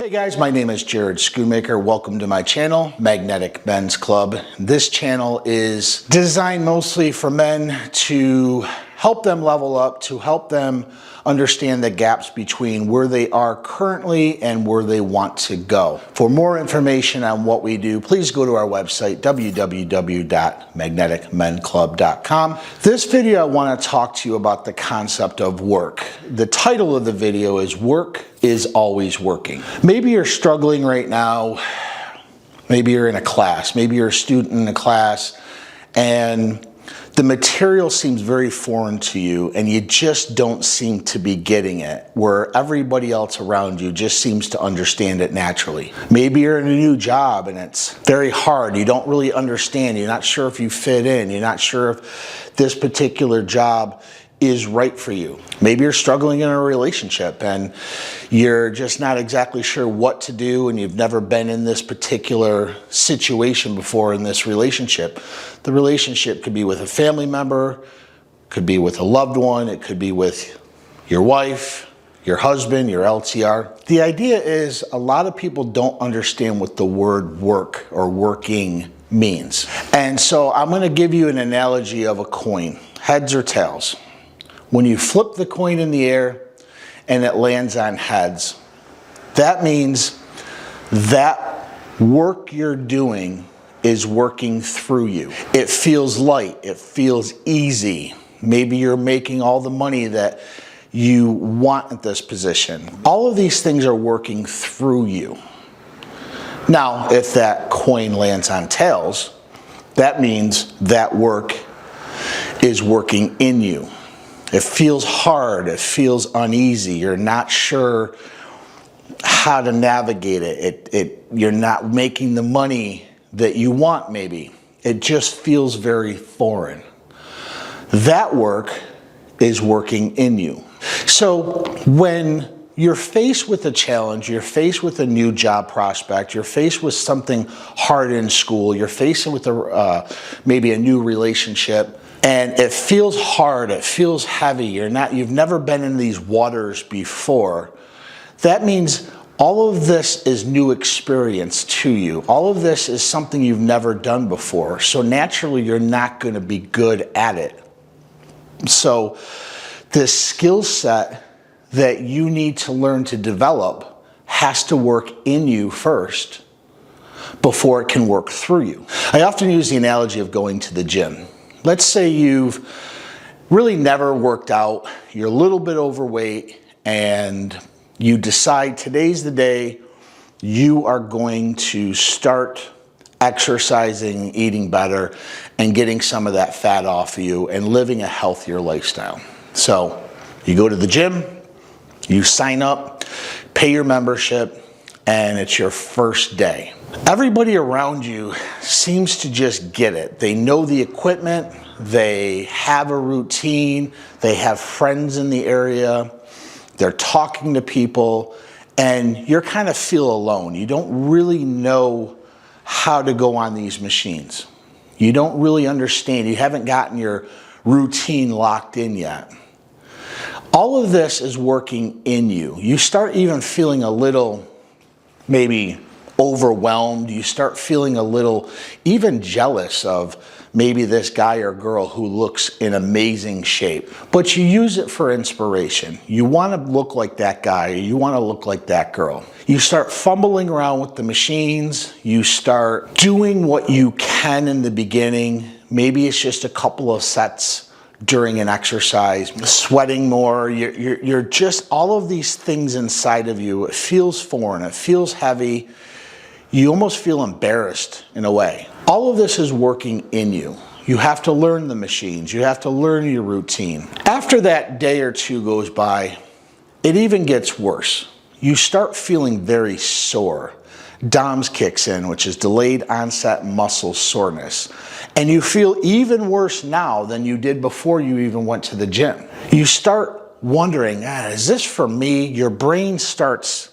Hey guys, my name is Jared Schoonmaker. Welcome to my channel, Magnetic Men's Club. This channel is designed mostly for men to help them level up, to help them understand the gaps between where they are currently and where they want to go. For more information on what we do, please go to our website, www.magneticmenclub.com. This video, I want to talk to you about the concept of work. The title of the video is Work is Always Working. Maybe you're struggling right now. Maybe you're in a class. Maybe you're a student in a class and the material seems very foreign to you and you just don't seem to be getting it, where everybody else around you just seems to understand it naturally. Maybe you're in a new job and it's very hard. You don't really understand. You're not sure if you fit in. You're not sure if this particular job is right for you. Maybe you're struggling in a relationship and you're just not exactly sure what to do and you've never been in this particular situation before in this relationship. The relationship could be with a family member, could be with a loved one, it could be with your wife, your husband, your LTR. The idea is a lot of people don't understand what the word work or working means. And so I'm going to give you an analogy of a coin, heads or tails. When you flip the coin in the air and it lands on heads, that means that work you're doing is working through you. It feels light, it feels easy. Maybe you're making all the money that you want at this position. All of these things are working through you. Now, if that coin lands on tails, that means that work is working in you. It feels hard, it feels uneasy, you're not sure how to navigate it. You're not making the money that you want maybe. It just feels very foreign. That work is working in you. So when you're faced with a challenge, you're faced with a new job prospect, you're faced with something hard in school, you're faced with maybe a new relationship, and it feels hard, it feels heavy, you've never been in these waters before, that means all of this is new experience to you. All of this is something you've never done before. So naturally, you're not going to be good at it. So this skill set that you need to learn to develop has to work in you first before it can work through you. I often use the analogy of going to the gym. Let's say you've really never worked out, you're a little bit overweight, and you decide today's the day you are going to start exercising, eating better, and getting some of that fat off of you and living a healthier lifestyle. So you go to the gym, you sign up, pay your membership, and it's your first day. Everybody around you seems to just get it. They know the equipment, they have a routine, they have friends in the area, they're talking to people, and you're kind of feel alone. You don't really know how to go on these machines. You don't really understand. You haven't gotten your routine locked in yet. All of this is working in you. You start even feeling a little maybe overwhelmed. You start feeling a little even jealous of maybe this guy or girl who looks in amazing shape. But you use it for inspiration. You want to look like that guy, or you want to look like that girl. You start fumbling around with the machines. You start doing what you can in the beginning. Maybe it's just a couple of sets during an exercise, sweating more. You're just all of these things inside of you. It feels foreign, it feels heavy. You almost feel embarrassed in a way. All of this is working in you. You have to learn the machines. You have to learn your routine. After that day or two goes by, it even gets worse. You start feeling very sore. DOMS kicks in, which is delayed onset muscle soreness. And you feel even worse now than you did before you even went to the gym. You start wondering, is this for me? Your brain starts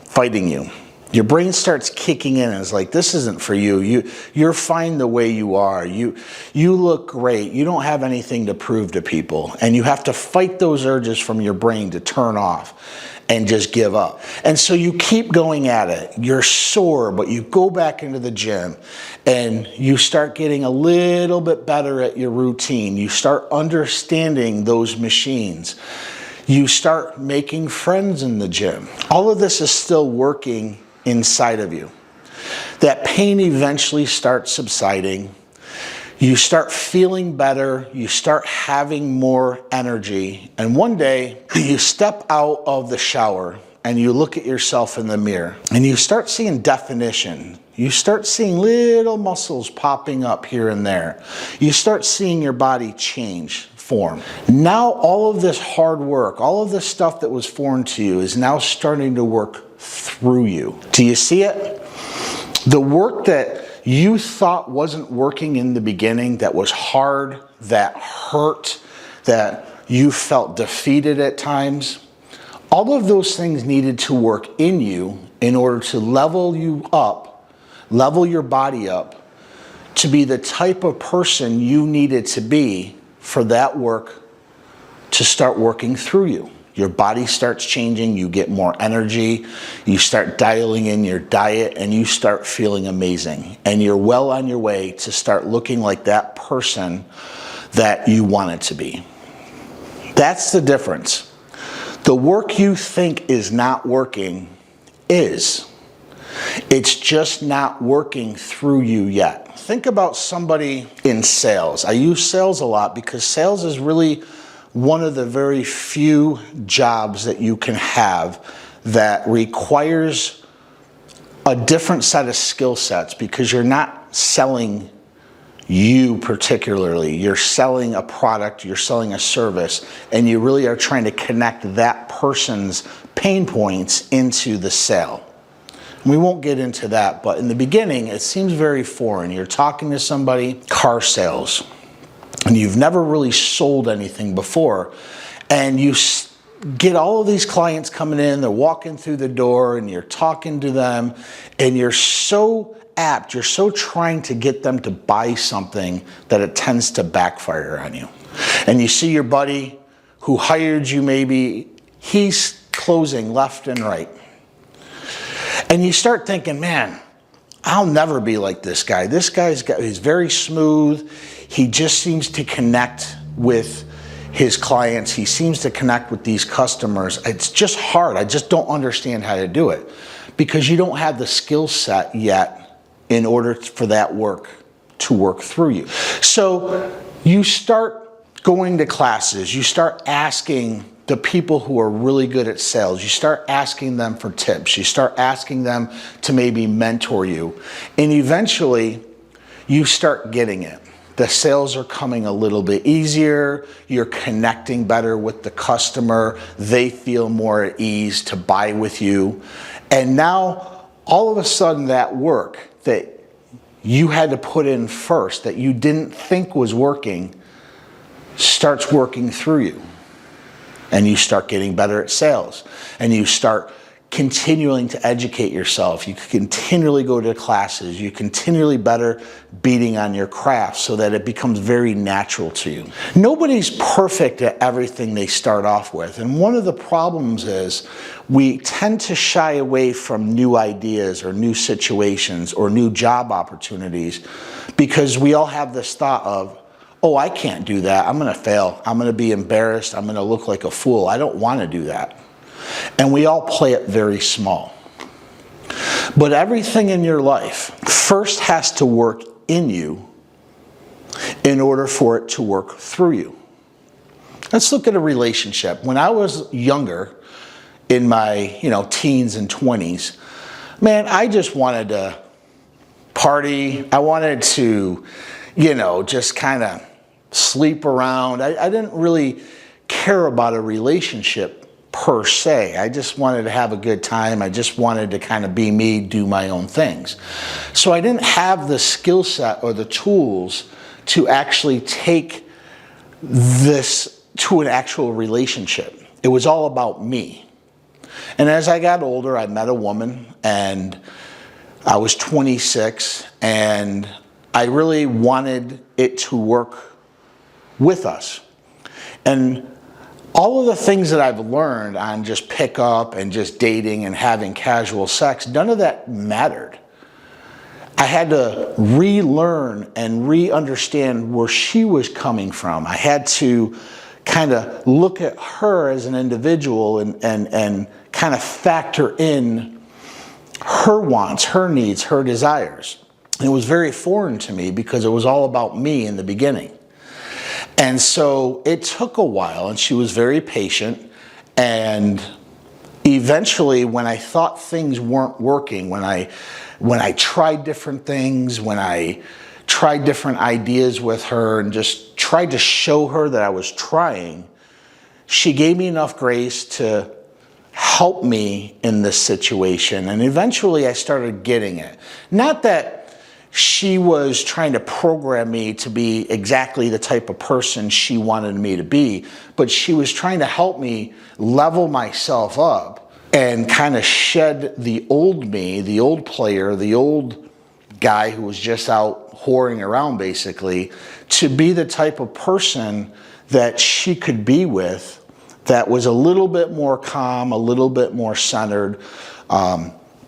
fighting you. Your brain starts kicking in and it's like, this isn't for you. You're fine the way you are. You look great. You don't have anything to prove to people. And you have to fight those urges from your brain to turn off and just give up. And so you keep going at it. You're sore, but you go back into the gym and you start getting a little bit better at your routine. You start understanding those machines. You start making friends in the gym. All of this is still working inside of you. That pain eventually starts subsiding. You start feeling better. You start having more energy. And one day you step out of the shower and you look at yourself in the mirror and you start seeing definition. You start seeing little muscles popping up here and there. You start seeing your body change form. Now all of this hard work, all of this stuff that was foreign to you is now starting to work through you. Do you see it? The work that you thought wasn't working in the beginning, that was hard, that hurt, that you felt defeated at times, all of those things needed to work in you in order to level you up, level your body up, to be the type of person you needed to be for that work to start working through you. Your body starts changing, you get more energy, you start dialing in your diet, and you start feeling amazing. And you're well on your way to start looking like that person that you wanted to be. That's the difference. The work you think is not working is. It's just not working through you yet. Think about somebody in sales. I use sales a lot because sales is really one of the very few jobs that you can have that requires a different set of skill sets, because you're not selling you particularly. You're selling a product, you're selling a service, and you really are trying to connect that person's pain points into the sale. We won't get into that, but in the beginning, it seems very foreign. You're talking to somebody, car sales, and you've never really sold anything before, and you get all of these clients coming in, they're walking through the door, and you're talking to them, and you're so apt, you're so trying to get them to buy something that it tends to backfire on you. And you see your buddy who hired you, maybe he's closing left and right. And you start thinking, man, I'll never be like this guy. This he's very smooth. He just seems to connect with his clients. He seems to connect with these customers. It's just hard. I just don't understand how to do it, because you don't have the skill set yet in order for that work to work through you. So you start going to classes. You start asking the people who are really good at sales. You start asking them for tips. You start asking them to maybe mentor you. And eventually, you start getting it. The sales are coming a little bit easier. You're connecting better with the customer. They feel more at ease to buy with you. And now, all of a sudden, that work that you had to put in first, that you didn't think was working, starts working through you. And you start getting better at sales. And you start continuing to educate yourself. You continually go to classes. You continually better beating on your craft so that it becomes very natural to you. Nobody's perfect at everything they start off with. And one of the problems is we tend to shy away from new ideas or new situations or new job opportunities because we all have this thought of, oh, I can't do that. I'm going to fail. I'm going to be embarrassed. I'm going to look like a fool. I don't want to do that. And we all play it very small. But everything in your life first has to work in you in order for it to work through you. Let's look at a relationship. When I was younger, in my teens and 20s, man, I just wanted to party. I wanted to just kind of sleep around. I didn't really care about a relationship per se. I just wanted to have a good time. I just wanted to kind of be me, do my own things. So I didn't have the skill set or the tools to actually take this to an actual relationship. It was all about me. And as I got older, I met a woman, and I was 26, and I really wanted it to work with us. And all of the things that I've learned on just pickup and just dating and having casual sex, none of that mattered. I had to relearn and re-understand where she was coming from. I had to kind of look at her as an individual and kind of factor in her wants, her needs, her desires. And it was very foreign to me because it was all about me in the beginning. And so it took a while, and she was very patient. And eventually, when I thought things weren't working, when I tried different things, when I tried different ideas with her and just tried to show her that I was trying, she gave me enough grace to help me in this situation. And eventually I started getting it. Not that she was trying to program me to be exactly the type of person she wanted me to be, but she was trying to help me level myself up and kind of shed the old me, the old player, the old guy who was just out whoring around basically, to be the type of person that she could be with that was a little bit more calm, a little bit more centered,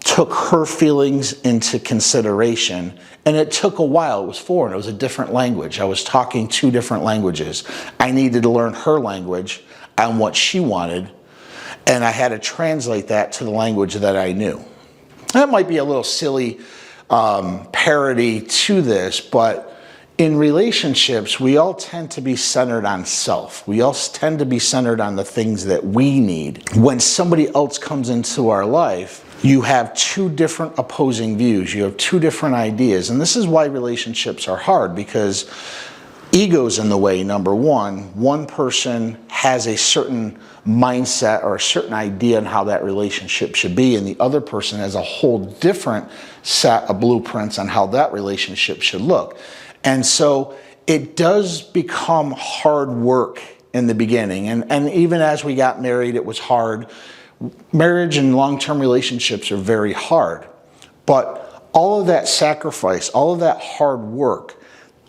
took her feelings into consideration. And it took a while. It was foreign. It was a different language. I was talking two different languages. I needed to learn her language and what she wanted, and I had to translate that to the language that I knew. That might be a little silly parody to this, but in relationships, we all tend to be centered on self. We all tend to be centered on the things that we need. When somebody else comes into our life, you have two different opposing views. You have two different ideas. And this is why relationships are hard, because ego's in the way, number one. One person has a certain mindset or a certain idea on how that relationship should be, and the other person has a whole different set of blueprints on how that relationship should look. And so it does become hard work in the beginning. And even as we got married, it was hard. Marriage and long-term relationships are very hard. But all of that sacrifice, all of that hard work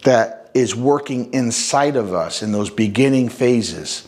that is working inside of us in those beginning phases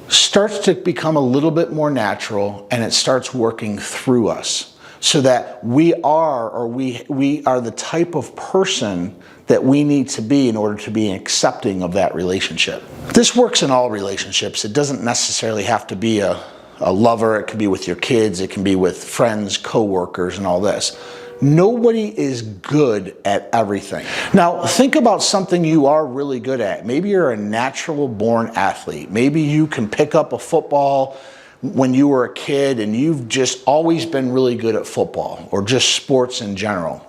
starts to become a little bit more natural, and it starts working through us so that we are the type of person that we need to be in order to be accepting of that relationship. This works in all relationships. It doesn't necessarily have to be a lover. It could be with your kids. It can be with friends, co-workers, and all this. Nobody is good at everything. Now, think about something you are really good at. Maybe you're a natural born athlete. Maybe you can pick up a football when you were a kid and you've just always been really good at football or just sports in general.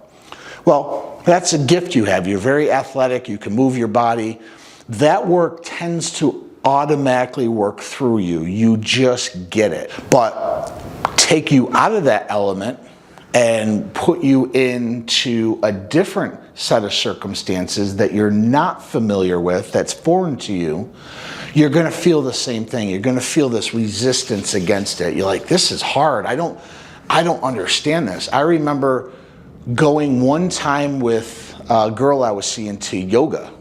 Well, that's a gift you have. You're very athletic. You can move your body. That work tends to automatically work through you. You just get it. But take you out of that element and put you into a different set of circumstances that you're not familiar with, that's foreign to you, you're going to feel the same thing. You're going to feel this resistance against it. You're like, this is hard. I don't understand this. I remember going one time with a girl I was seeing to yoga.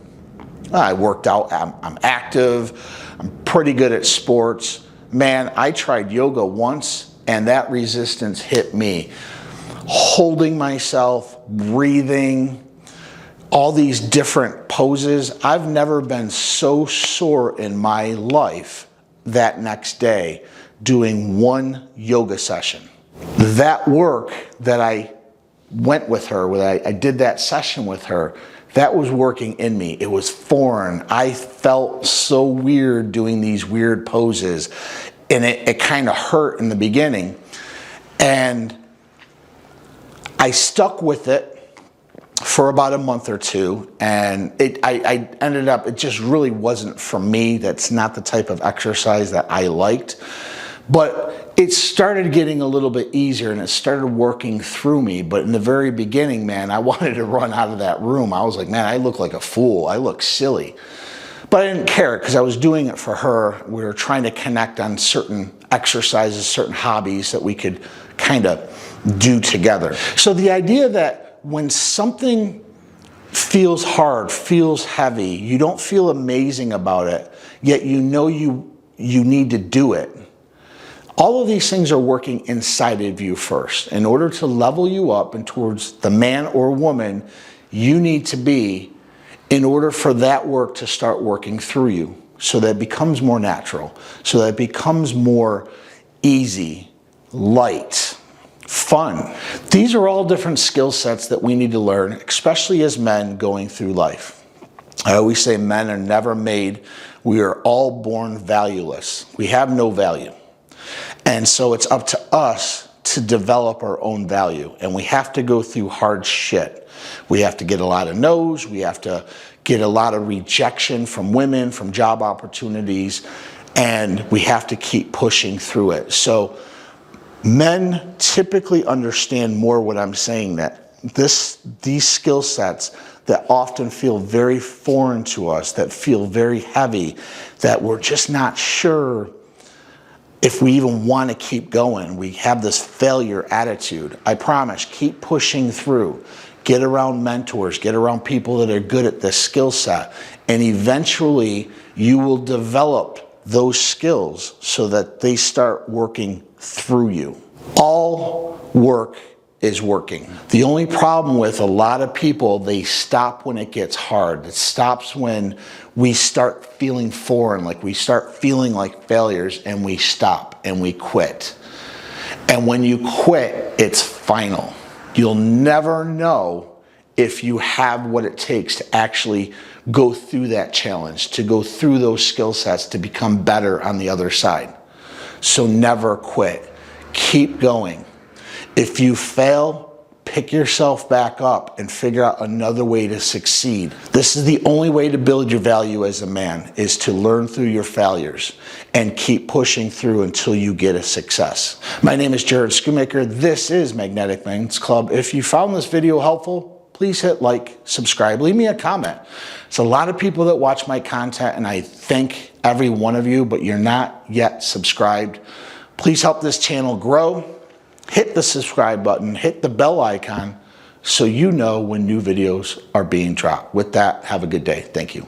I worked out. I'm active. I'm pretty good at sports. Man, I tried yoga once, and that resistance hit me. Holding myself, breathing, all these different poses. I've never been so sore in my life that next day doing one yoga session. That work that I went with her, I did that session with her, that was working in me. It was foreign. I felt so weird doing these weird poses, and it kind of hurt in the beginning. And I stuck with it for about a month or two, and I ended up, it just really wasn't for me. That's not the type of exercise that I liked. But it started getting a little bit easier, and it started working through me. But in the very beginning, man, I wanted to run out of that room. I was like, man, I look like a fool. I look silly. But I didn't care because I was doing it for her. We were trying to connect on certain exercises, certain hobbies that we could kind of do together. So the idea that when something feels hard, feels heavy, you don't feel amazing about it, yet you know you need to do it. All of these things are working inside of you first. In order to level you up and towards the man or woman you need to be, in order for that work to start working through you, so that it becomes more natural, so that it becomes more easy, light, fun. These are all different skill sets that we need to learn, especially as men going through life. I always say men are never made. We are all born valueless. We have no value. And so it's up to us to develop our own value. And we have to go through hard shit. We have to get a lot of no's. We have to get a lot of rejection from women, from job opportunities. And we have to keep pushing through it. So men typically understand more what I'm saying, that these skill sets that often feel very foreign to us, that feel very heavy, that we're just not sure if we even want to keep going. We have this failure attitude. I promise, keep pushing through. Get around mentors, get around people that are good at this skill set, and eventually you will develop those skills so that they start working through you. All work is working. The only problem with a lot of people, they stop when it gets hard. It stops when we start feeling foreign, like we start feeling like failures, and we stop and we quit. And when you quit, it's final. You'll never know if you have what it takes to actually go through that challenge, to go through those skill sets, to become better on the other side. So never quit. Keep going. If you fail, pick yourself back up and figure out another way to succeed. This is the only way to build your value as a man, is to learn through your failures and keep pushing through until you get a success. My name is Jared Schoonmaker. This is Magnetic Men's Club. If you found this video helpful, please hit like, subscribe, leave me a comment. It's a lot of people that watch my content, and I thank every one of you, but you're not yet subscribed. Please help this channel grow. Hit the subscribe button, hit the bell icon so you know when new videos are being dropped. With that, have a good day. Thank you.